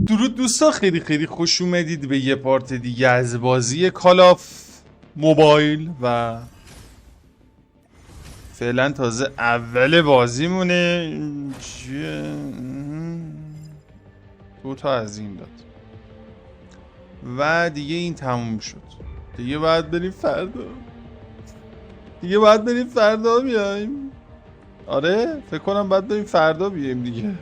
درود دوستا، خیلی خیلی خوش اومدید به یه پارت دیگه از بازی کال آف موبایل و فعلا تازه اول بازی مونه. دو تا از این داد و دیگه این تموم شد. دیگه باید بریم فردا بیایم. آره فکر کنم باید بریم فردا بیایم دیگه.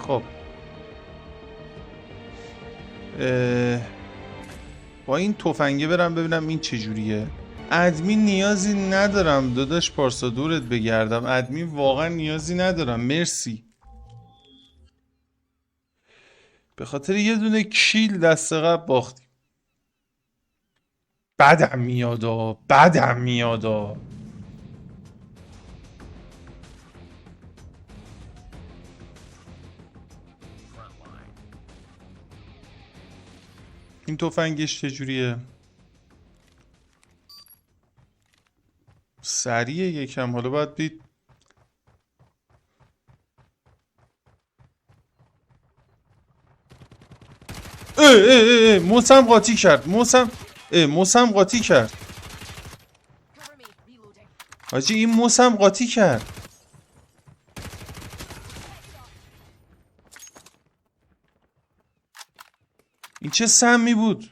خب با این تفنگه برم ببینم این چجوریه. ادمین نیازی ندارم داداش پارسا، دورت بگردم. ادمین واقعا نیازی ندارم، مرسی. به خاطر یه دونه کیل دست قبل باختیم. بدم میادا. این تفنگش چجوریه؟ سریعه یکم، حالا باید بید. موسم قاطی کرد. حاجی این موسم قاطی کرد. این چه سمی بود؟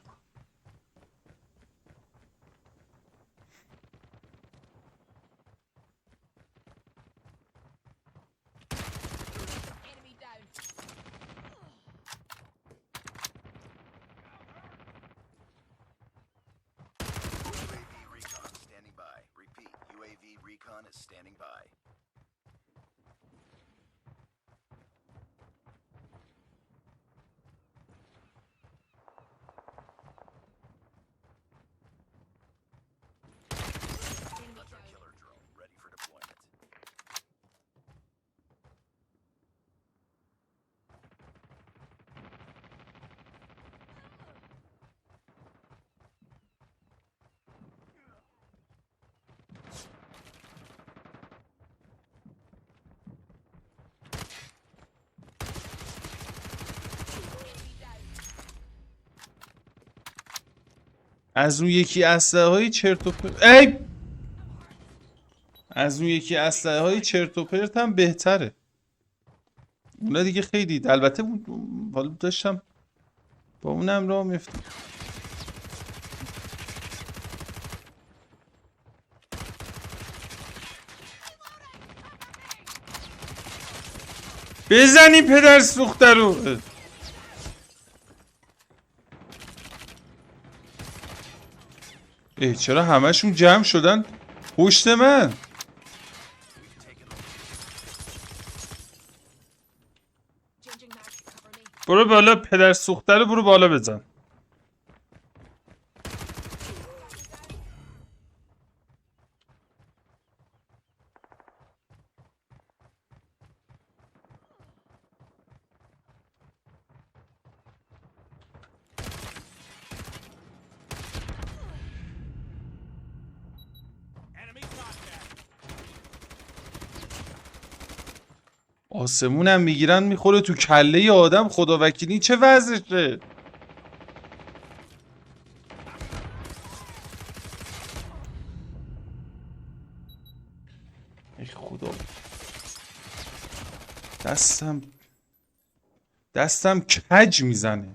از اون یکی اسلحه های چرت و پرت هم بهتره. اونا دیگه خیلی البته حالا داشتم با اونم راه میفتم. بزنی پدر سوخته رو. چرا همشون جمع شدن پشت من؟ برو بالا پدر سوخته رو، برو بالا بزن. آسمونم میگیرن میخوره تو کله ی آدم. خدا وکیلی چه وضعشه؟ ای خدا، دستم کج میزنه.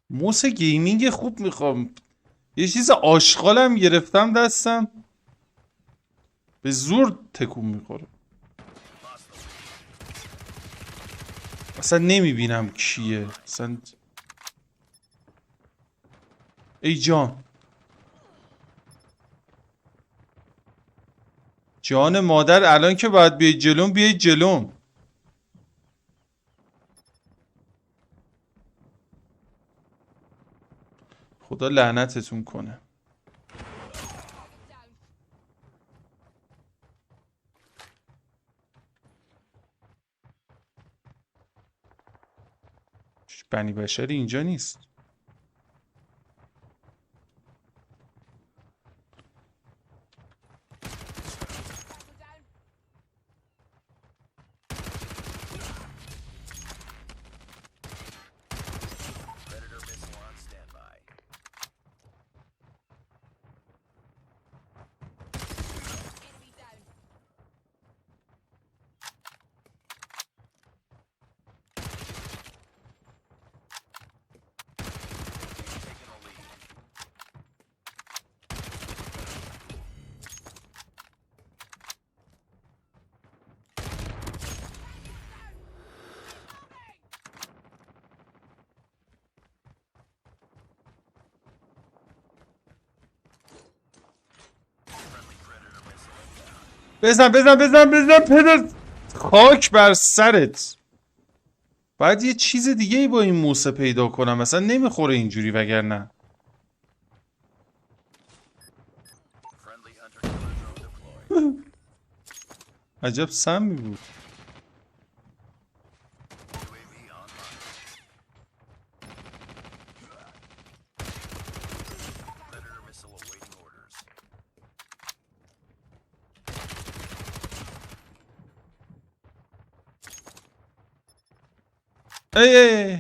موس گیمینگ خوب میخوام. یه چیز آشغالم گرفتم دستم، به زور تکون میخوره. اصلا نمیبینم کیه اصلا. ای جان جان مادر الان که باید بیاید جلوم بیاید جلوم. خدا لعنتتون کنه. بنی بشری اینجا نیست. بزن پدر. خاک بر سرت. باید یه چیز دیگه ای با این موسه پیدا کنم، مثلا نمیخوره اینجوری وگرنه. عجب سمی بود. ای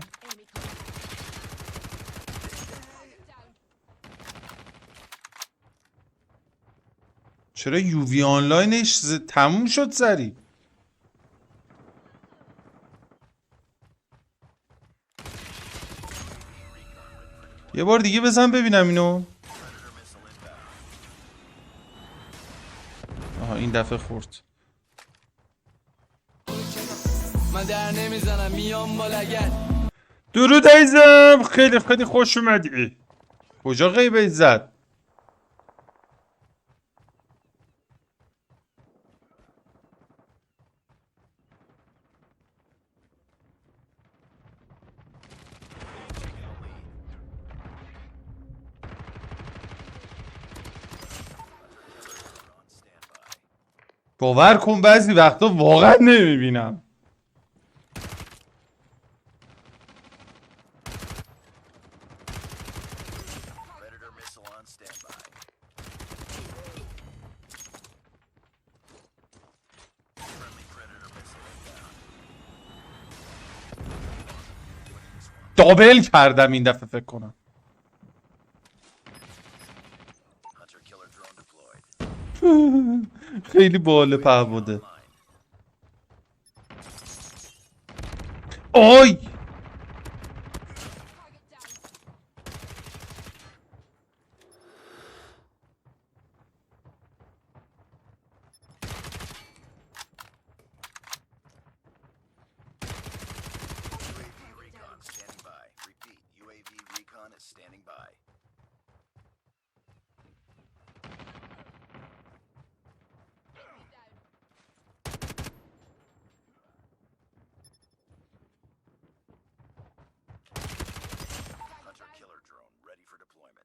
چرا یووی آنلاینش تموم شد سری؟ یه بار دیگه بزن ببینم اینو. آها این دفعه خورد. من در نمیزنم میام با لگد. درود عزیزم، خیلی خوش اومدی. کجا غیبت زد؟ باور کن بعضی وقتا واقعا نمیبینم. دابل کردم این دفعه فکر کنم. خیلی باله پهبوده. آی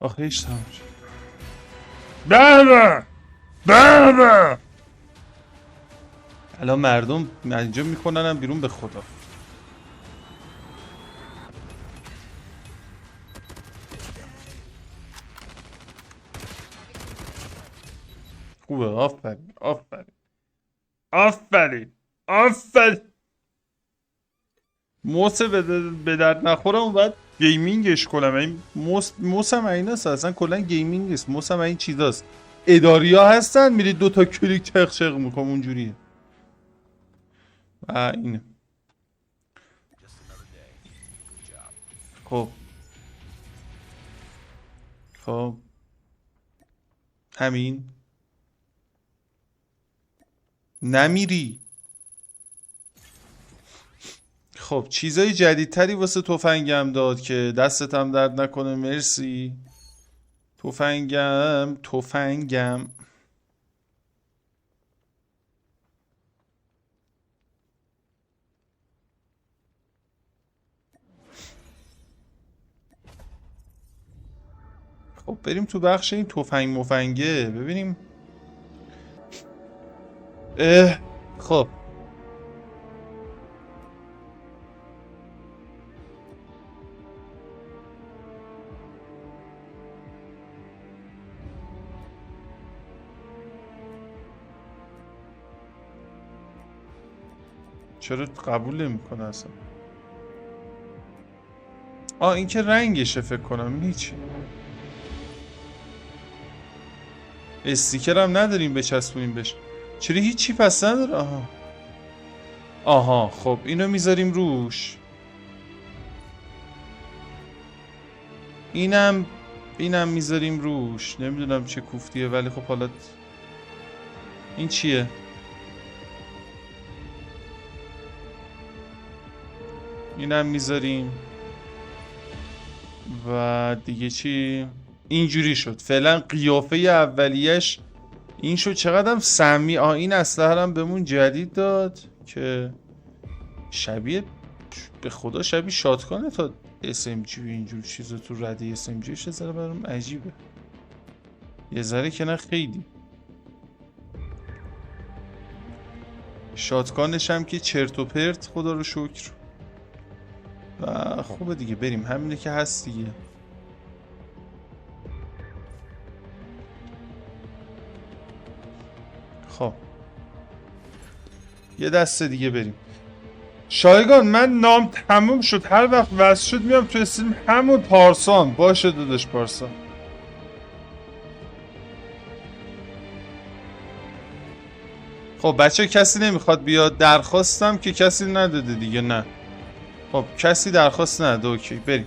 آخه هیچ تمام شد. بابا الان مردم اینجا میکننم بیرون به خدا. خوبه. آفرین موسه به درد نخوره اون باید گیمینگش کنم. این موسم این هست اصلا کلا گیمینگ است. موسم این چیزاست. اداری ها هستن میرید دوتا کلیک چق میکنم اونجوریه. اینه. خب همین نمیری. خب چیزای جدیدتری واسه تفنگم داد که دستتم درد نکنه. مرسی. تفنگم خب بریم تو بخش این تفنگ مفنگه ببینیم. خب چرا قبول نمیکنه اصلا؟ این که رنگشه فکر کنم. هیچ استیکر هم نداریم بچسبونیم بهش. چرا هیچی پس نداره؟ آها خب اینو میذاریم روش. اینم میذاریم روش. نمیدونم چه کوفتیه ولی خب حالا این چیه؟ اینم میذاریم و دیگه چی؟ اینجوری شد. فعلا قیافه اولیش این شد. چقدرم سمی. این اسلحه هم بهمون جدید داد که شبیه، به خدا شبیه شاتگانه تا SMG و اینجور چیزا. تو رده SMGش یه ذره برام عجیبه. یه ذره که نه خیلی. شاتگانش هم که چرت و پرت خدا رو شکر. و خوبه دیگه بریم. همینه که هست دیگه. خب یه دسته دیگه بریم. شایگان من نام تموم شد. هر وقت وصل شد میام تو استریم همون پارسان. باشه داداش پارسان. خب بچه کسی نمیخواد بیاد؟ درخواستم که کسی نداده دیگه. نه خب کسی درخواست نداده. اوکی بریم.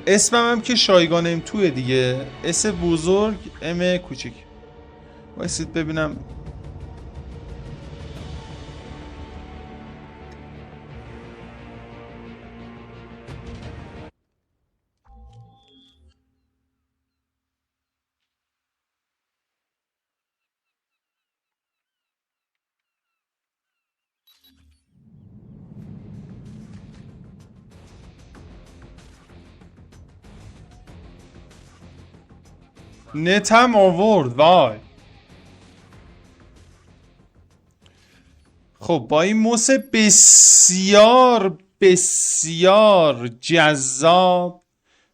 اسمم هم که شایگان M2 دیگه. اس بزرگ ام کوچیک. وایسید ببینم. نتم آورد وای. خب با این موس بسیار بسیار جذاب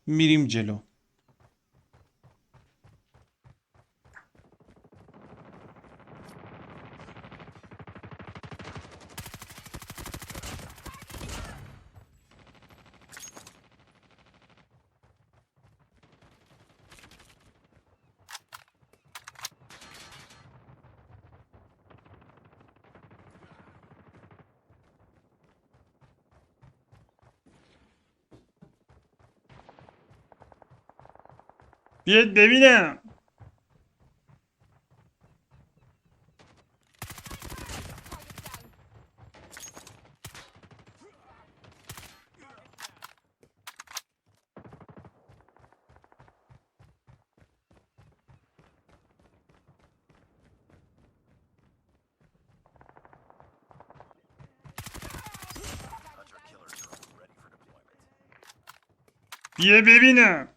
میریم جلو. بیاید ببینم. بیا ببینم.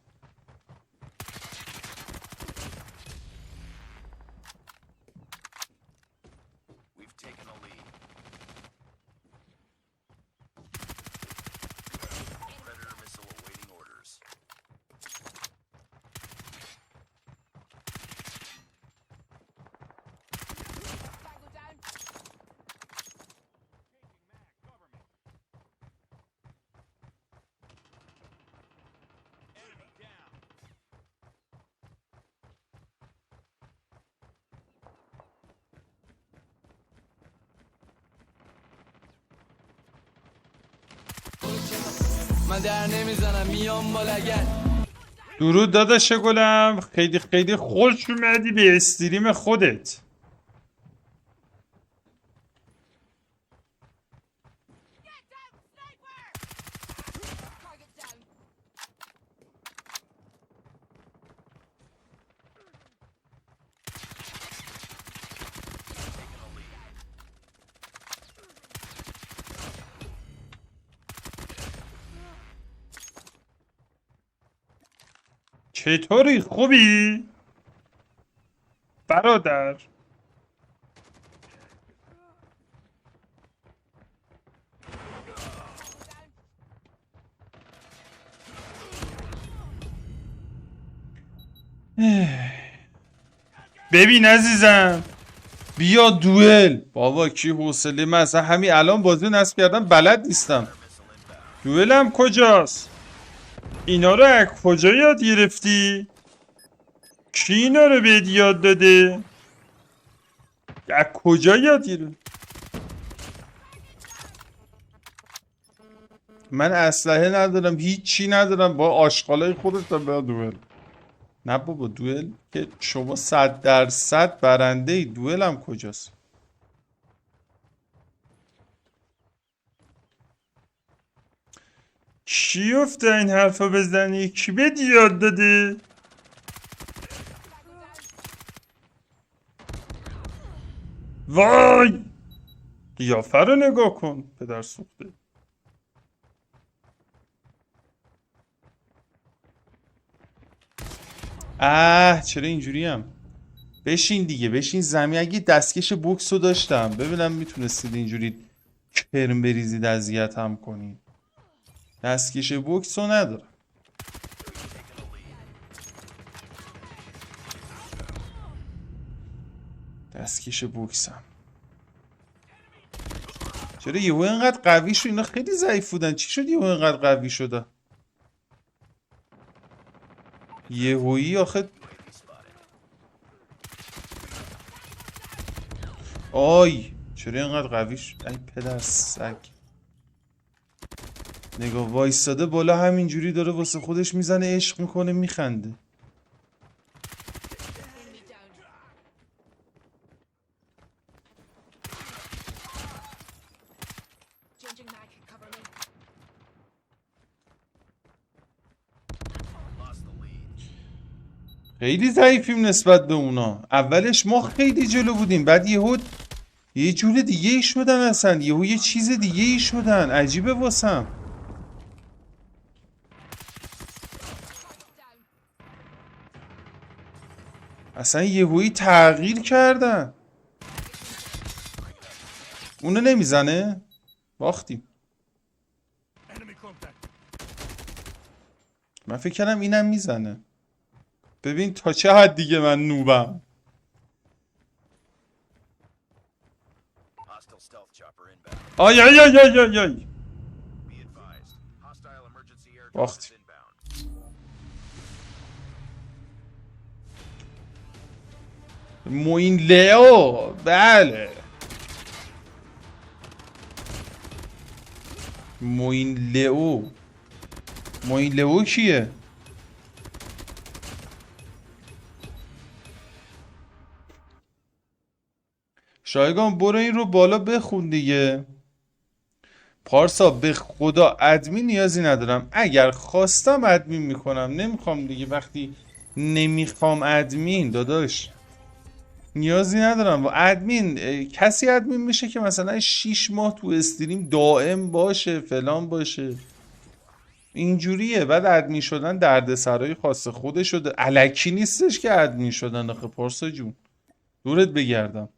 من در نمیزنم میام بالگن. درود داداش گلم. خیلی خیلی خوش اومدی به استریم خودت. چطوری؟ خوبی؟ برادر ببین عزیزم، بیا دوئل. بابا کی حوصله؟ من اصلا همین الان بازی رو نصب کردم بلد نیستم. دوئلم کجاست؟ اینا رو از کجا یاد گرفتی؟ کی اینا رو بهت یاد داده؟ از کجا یاد گرفتی؟ من اسلحه ندارم، هیچی ندارم، با آشغالای خودت به دوئل. نه بابا دوئل که شما 100% برنده ای. دوئل هم کجاست؟ کی افته این حرفا بزنی؟ کی بهت یاد داده؟ وای قیافه رو نگاه کن پدر سوخته. چرا اینجوری هم؟ بشین دیگه، بشین زمین. اگه دستکش بوکس رو داشتم ببینم میتونستید اینجوری کرم بریزید اذیت هم کنید. دستکش بوکس رو ندارم. دستکش بوکسم. چرا یهو اینقدر قوی شد؟ اینا خیلی ضعیف بودن، چی شد یهو اینقدر قوی شده؟ یهویی آخه. آی چرا اینقدر قوی شد؟ ای پدر سگ. نگاه وایستاده بالا همینجوری داره واسه خودش میزنه، عشق میکنه، میخنده. خیلی ضعیفیم نسبت به اونا. اولش ما خیلی جلو بودیم، بعد یهو یه جور دیگه ای شدن، اصلا یهو یه چیز دیگه ای شدن. عجیبه واسم. اصلا یهویی تغییر کردن. اونو نمیزنه؟ باختیم. من فکر کردم اینم میزنه. ببین تا چه حد دیگه من نوبم. آی آی آی آی آی آی. باختیم. موین لئو. بله موین لئو. موین لئو کیه؟ شایگان برو این رو بالا بخون دیگه. پارسا به خدا ادمین نیازی ندارم، اگر خواستم ادمین میکنم، نمیخوام دیگه. وقتی نمیخوام ادمین داداش نیازی ندارم. و ادمین کسی ادمین میشه که مثلا 6 ماه تو استریم دائم باشه فلان باشه، اینجوریه. بعد ادمین شدن دردسرای خاص خودش شده، الکی نیستش که ادمین شدن. آخه پارسا جون دورت بگردم.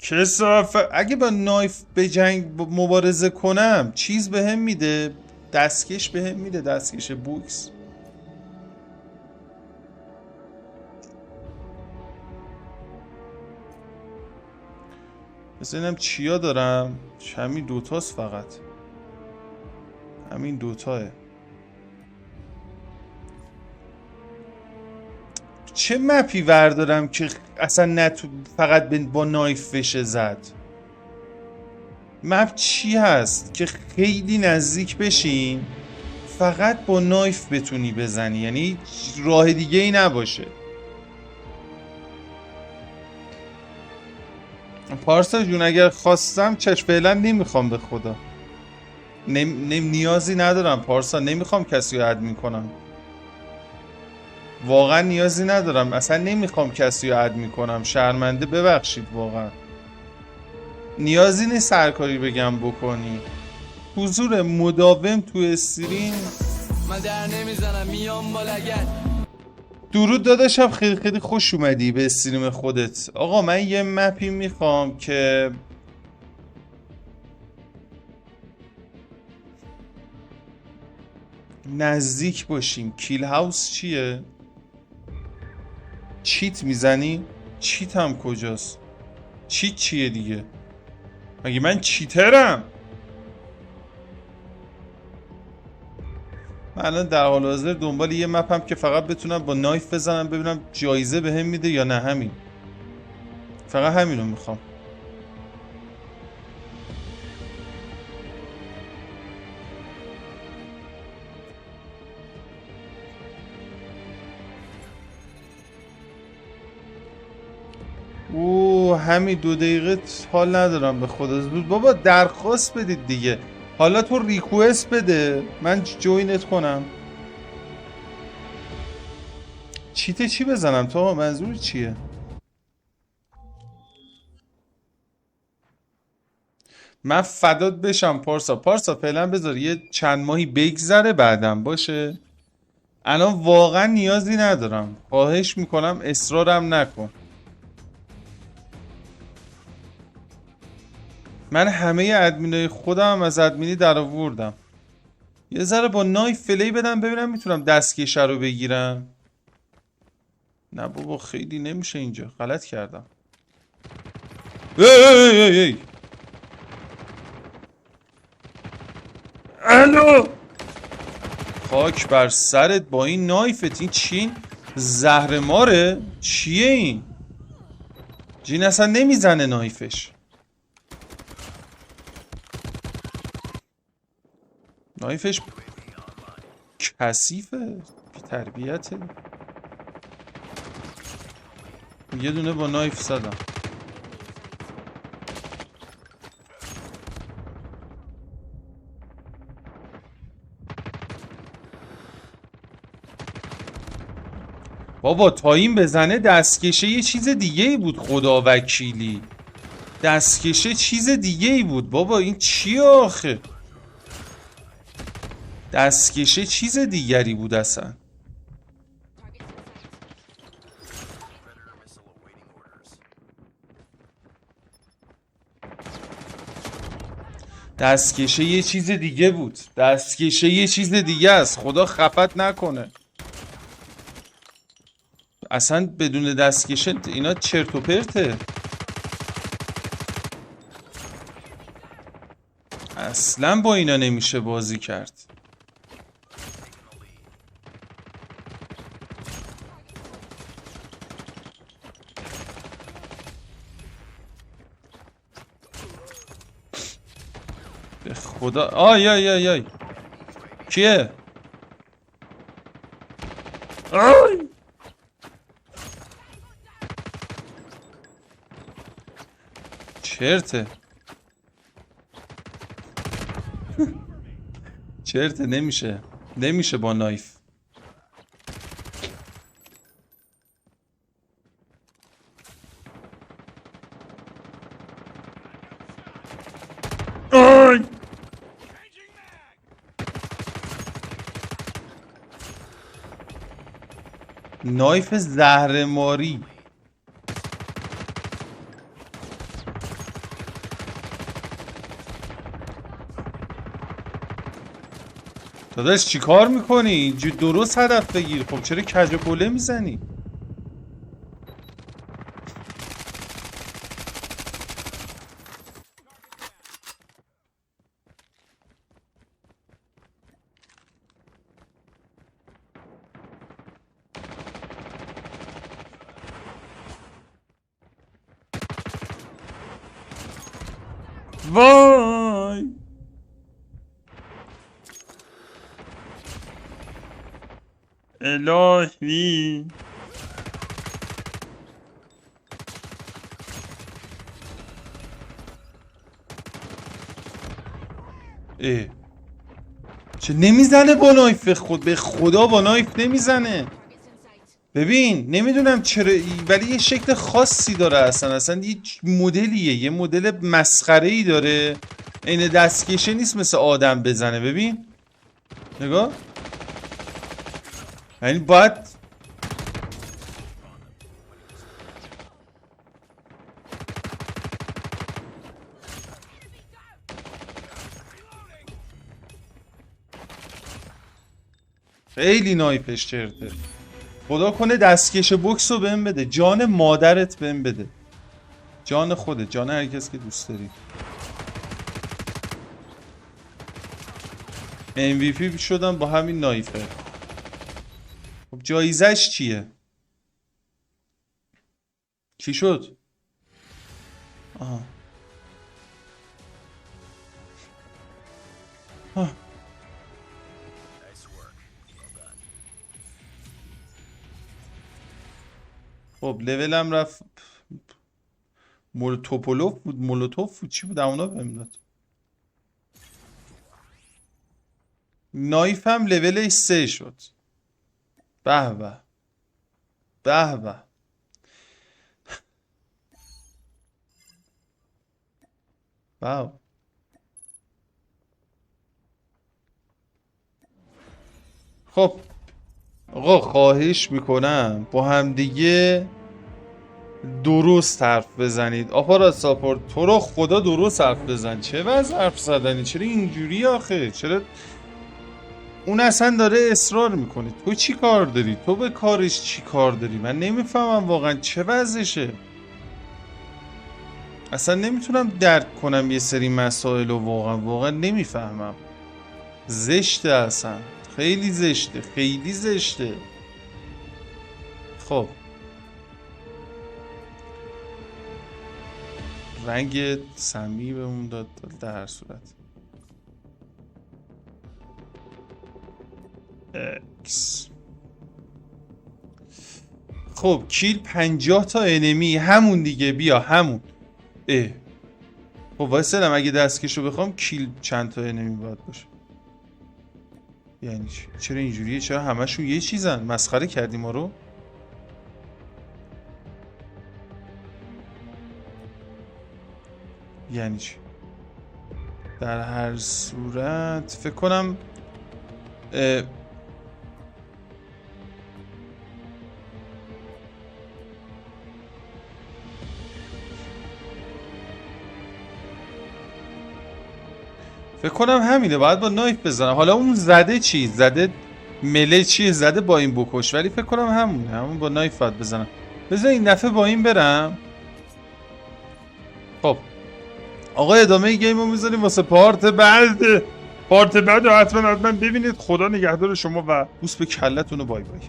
کسافت. اگه با نایف به جنگ مبارزه کنم چیز به هم میده، دستکش به هم میده، دستکش بوکس. مثلا اینم چیا دارم؟ همین دوتاست فقط. همین دوتاه. چه مپی وردارم که اصلا فقط با نایف بشه زد؟ مپ چی هست که خیلی نزدیک بشین فقط با نایف بتونی بزنی، یعنی راه دیگه ای نباشه؟ پارسا جون اگر خواستم چش، فعلا نمیخوام به خدا. نیازی ندارم پارسا، نمیخوام کسی رو ادمین کنم. واقعا نیازی ندارم، اصلا نمیخوام کسی رو ادمین کنم. شرمنده، ببخشید واقعا. نیازی نیست سرکاری بگم بکنی. حضور مداوم تو استریم. من در نمیزنم میام با لگد. درود داداشم، خیلی خیلی خوش اومدی به استریم خودت. آقا من یه مپی میخوام که نزدیک باشیم. کیل هاوس چیه؟ چیت میزنی؟ چیت هم کجاست؟ چیت چیه دیگه؟ مگه من چیترم؟ من الان در حال حاضر دنبال یه مپم که فقط بتونم با نایف بزنم ببینم جایزه بهم میده یا نه. همین، فقط همینو میخوام. همین 2 دقیقه حال ندارم به خدا. بابا درخواست بدید دیگه. حالا تو ریکوست بده من جوینت کنم. چیت چی بزنم تو؟ منظور چیه؟ من فدات بشم پارسا فعلا بذار یه چند ماهی بگذره بعدم باشه. الان واقعا نیازی ندارم. خواهش میکنم اصرارم نکن. من همه ادمینای خودم از ادمینی در آوردم. یه ذره با نایف فلی بدم ببینم میتونم دستکشه رو بگیرم. نه بابا خیلی نمیشه اینجا. غلط کردم. ای الو خاک بر سرت با این نایفت. این چین زهر ماره؟ چیه این؟ جین اصلا نمیزنه نایفش. نایفش کثیفه، بی تربیته. یه دونه با نایف زدم. بابا تا این بزنه دستکشه یه چیز دیگه ای بود. خدا وکیلی دستکشه چیز دیگه ای بود. بابا این چیه آخه؟ دستکشه چیز دیگری بود اصلا. دستکشه یه چیز دیگه بود. دستکشه یه چیز دیگه است. خدا خفت نکنه. اصلا بدون دستکشه اینا چرت و پرته. اصلا با اینا نمیشه بازی کرد. به خدا. آی کیه؟ آی چرته چرته. نمیشه با نایف. آی نایف زهرماری. داداش چی کار میکنی؟ درست هدف بگیر. خب چرا کج و کوله میزنی؟ وای الهی. چه نمیزنه با نایف؟ خود به خدا با نایف نمیزنه. ببین نمیدونم چرا ولی یه شکل خاصی داره. اصلا یه مدلیه، یه مدل مسخره‌ای داره این دستکشه نیست مثل آدم بزنه. ببین نگاه، یعنی باید خیلی نایپش چرته. خدا کنه دستکش بوکس رو بهم بده، جان مادرت بهم بده، جان خودت، جان هر کس که دوست داری. MVP شدم با همین نایفه. خب جایزش چیه؟ چی شد؟ آها خب لولم رفت. مولوتوپولوف بود، مولوتوف بود، چی بود اونا بهم داد. نایفم لولش 3 شد. به به به به. واو. خب آقا خواهش میکنم با هم دیگه درست حرف بزنید. آپارات ساپورت تو رو خدا درست حرف بزن. چه وضع حرف زدنی؟ چرا اینجوری آخه؟ چرا اون اصلا داره اصرار میکنه؟ تو چی کار داری؟ تو به کارش چی کار داری؟ من نمیفهمم واقعا چه وضعشه. اصلا نمیتونم درک کنم یه سری مسائل و واقعا نمیفهمم. زشته، اصلا خیلی زشته، خیلی زشته. خب رنگ سمی بهمون داد در هر صورت. اکس. خب کیل 50 تا انمی، همون دیگه، بیا همون. خب واسه اگه دستکشو بخوام کیل چند تا انمی باید باشه؟ یعنی چی؟ چرا اینجوریه؟ چرا همشون یه چیزن؟ مسخره کردیم ما رو؟ یعنی چی؟ در هر صورت فکر کنم همینه، باید با نایف بزنم. حالا اون زده چی؟ زده مله چیه؟ زده با این بکش، ولی فکر کنم همونه، همون با نایف باید بزنم. بذار این دفعه با این برم. خب آقا ادامه گیم رو میذاریم واسه پارت بعد. پارت بعد رو حتما ببینید. خدا نگهدار شما و بوس به کلتون و بای بای.